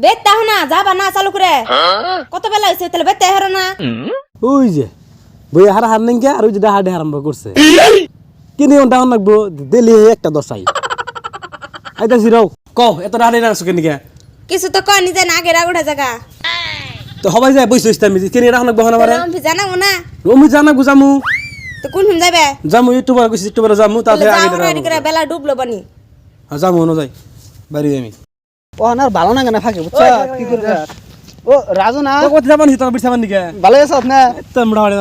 বেতে হো না যাবা না চালু করে কত বেলা হইছে তাহলে বেতে হরো না ওই যে বই হার নেই কে আর ওই যে ডাহা আরম্ভ করছে কিনে ওটা হন লাগবো দিলি একটা দশাই আইতাছি রাও কও এত ডাহা না সুকে নিকে কিছু তো কয় নিজে না গেরা উঠা জায়গা তো হবাই যায় বইছস আমি কিনে রাখন লাগবো না মারে আমি জানাবো না আমি জানা গুজামু তো কোন হুন যাবে জামু ইউটিউবার কইছি ইউটিউবার জামু তাতে আগে যাও করে বেলা ডুবলো বানি জামু ন যাই বাড়ি আমি ও না ভালো না কেন ফাঁকে বুঝছো কি করবে ও রাজু না কত যাবানি তোর বিছাবান নিকে ভালো আছো না তোমরা বাড়ি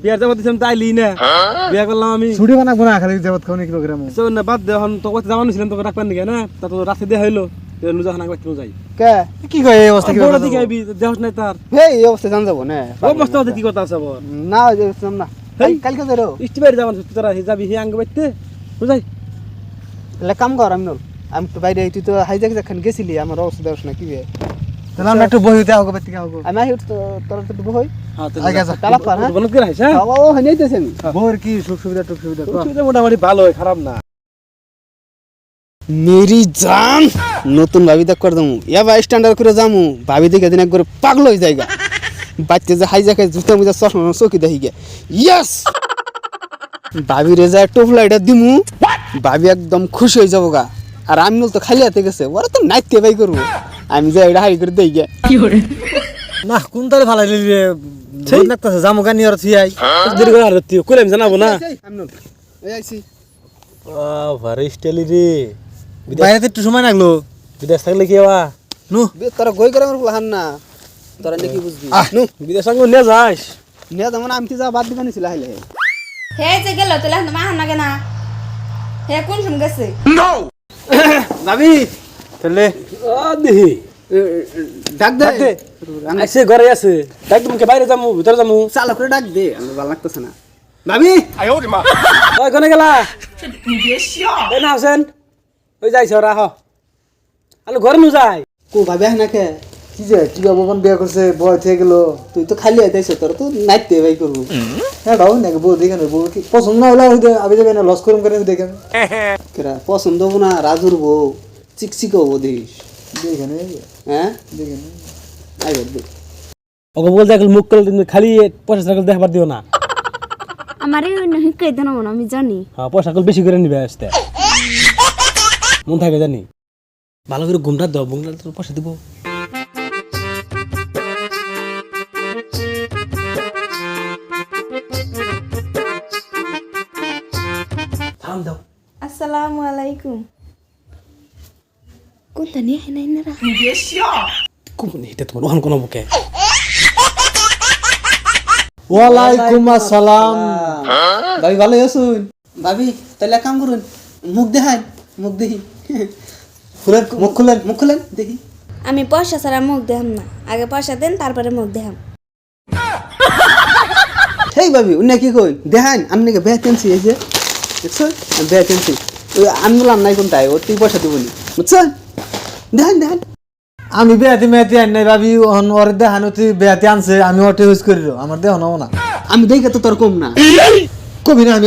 বিয়ার যাবো দিছম তাইলি না বিয়া করলাম আমি ছুটি বানাবো না খালি যাবত খাওনি কিলোগ্রাম সো না বাদ দে হন তো কত যাবানি ছিলাম তোকে রাখবান নিকে না তা তো রাতে দে হইলো নু যখন আগে কেউ যাই কে কি কয় এই অবস্থা কি বড় দিকে আইবি দেহস নাই তার হেই এই অবস্থা জান যাব না ও মস্ত হতে কি কথা আছে বল না ওই যে শুন না কালকে যারো ইস্টিবাড়ি যাবান তোরা যাবি হি আঙ্গ বাইতে বুঝাই তাহলে কাম কর আমি তো বাইরে তুই তো হাইজাক যখন গেছিলি আমার অবস্থা দেওস না কি বে তাহলে আমরা একটু বহিতে আগো বাইতে আগো আমি আহি তো তোর তো বই হ্যাঁ তো আগে যা কালা পার হ্যাঁ বনত করে আইছ হ্যাঁ ও হইতেছে আমি বউর কি সুখ সুবিধা টুক সুবিধা সুবিধা মোটামুটি ভালো হয় খারাপ না মেরি জান নতুন ভাবি দেখ করে দমু এবার স্ট্যান্ডার্ড করে যামু ভাবি দেখে দিন একবার পাগল হয়ে যায়গা বাচ্চা যে হাইজা খাই জুতা মুজা চশমা চৌকি দেখি গে ইয়েস ভাবি রে যায় টোপলাইটা দিমু ভাবি একদম খুশি হয়ে যাবো গা আর আমি তো খালি হাতে গেছে ওরা তো নাইতে বাই করবো আমি যাই এটা হাই করে দেই গে না কোন তারে ফালাইলি রে ঠিক লাগতাছে জামু গানি আর থিয়াই দেরি করে আর তুই কইলাম জানাবো না এই আইছি ভারি স্টাইলি রে বাইরে একটু সময় লাগলো বিদেশ থাকলে কি হওয়া নু তোরা গই করে আমার হান না তোরা নাকি বুঝবি নু বিদেশ সঙ্গে নিয়ে যাস নিয়ে যেমন আমি যা বাদ দিবানি ছিল হাইলে হে যে গেল তাহলে মা হান না হে কোন শুন গেছে ভাবি তাহলে দেহি ডাক দে আইসে ঘরে আছে ডাক তুমি বাইরে যামু ভিতরে যামু চালু করে ডাক দে আমার ভালো লাগতেছে না ভাবি ওই কোনে গেলা এই না হোসেন ওই যাইছ রা হ আলো ঘরে নু যাই কো ভাবি আহ না কে কি যে কি বাবু কোন বিয়া করছে বয় থেকে গেল তুই তো খালি আইতাইছ তোর তো নাইতে ভাই করবো হ্যাঁ বাবু নাকি বউ দেখে না বউ কি পছন্দ না হলে হইতে আবি যাবে না লস করুম করে দেখে কেরা পছন্দ হবো না রাজুর বউ চিকচিক হবো দেখিস দেখে নে হ্যাঁ দেখে নে আইবার দেখ ওকে বল দেখল মুখ করে খালি পয়সা সাইকেল দেখবার দিও না আমারে নহি কই দেন না আমি জানি হ্যাঁ পয়সা সাইকেল বেশি করে নিবে আসতে মন থাকে জানি ভালো করে ঘুমটা দাও ঘুমটা তোর পয়সা দিব থাম দাও আসসালামু আলাইকুম কোনটা নিয়ে হেনা হেনারা কোন এটা তোমার ওখান কোন বুকে ওয়ালাইকুম আসসালাম ভাবি ভালো আছুন ভাবি তাহলে কাম করুন মুখ দেখান মুখ দেখি খুলেন মুখ খুলেন দেখি আমি পয়সা ছাড়া মুখ দেখাম না আগে পয়সা দেন তারপরে মুখ দেখাম হেই ভাবি উনি কি কই দেখান আপনি কে ভ্যাকেন্সি আছে দেখছো ভ্যাকেন্সি ওই আন্দোলন নাই কোনটাই ও তুই পয়সা দিবনি বুঝছেন দেখান আমি বেয়াতি মেয়াতি আন নাই ভাবি ওর দেখানো তুই বেয়াতি আনছে আমি ওটা ইউজ করি আমার দেহ নাও না আমি দেখে তো তোর কম না কবি না আমি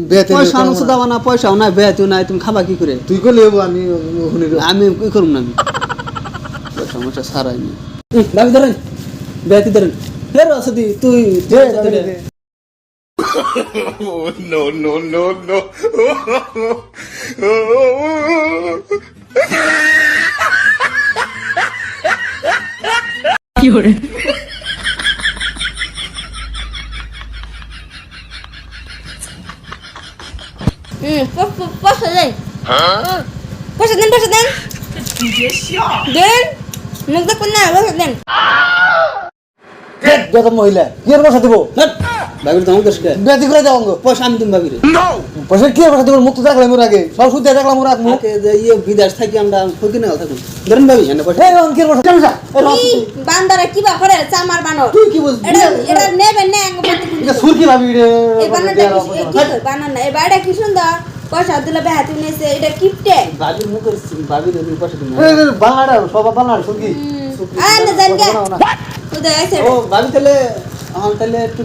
বেয়াতি পয়সা আনছো দাও না পয়সাও নাই বেয়াতিও নাই তুমি খাবা কি করে তুই কলে আমি আমি কি করব না আমি পয়সা মশা সারাই নি ভাবি ধরেন বেয়াতি ধরেন ফের আসদি তুই পয়সা দেন পয়সা দেন দেন মুখ দেখুন না পয়সা দেন যত মহিলা কি এর পয়সা দিব ভাবির দাম দশকে বেয়াতি করে দাও পয়সা আমি তুমি ভাবিরে পয়সা কি পয়সা দিব মুক্ত দেখলাম মোর আগে সব সুদ দেখলাম মোর আগে ওকে যে ইয়ে বিদেশ থাকি আমরা ফকি না থাকুন ধরেন ভাবি এনে পয়সা এই অঙ্কের পয়সা কেন যা বান্দারে কি বা করে চামার বানর তুই কি বুঝবি এটা নেবেন না আঙ্গ বলতে এটা সুর কি ভাবি রে এই বানানটা কি বানান না এই বাড়িটা কি সুন্দর পয়সা দিলে বেহাতি নেছে এটা কিপটে ভাবির মুখে ভাবির পয়সা দিন এই বাংলাটা সব বাংলাটা সুর কি আ না জানগা ওদের আছে ও ভাবি তাহলে তাহলে একটু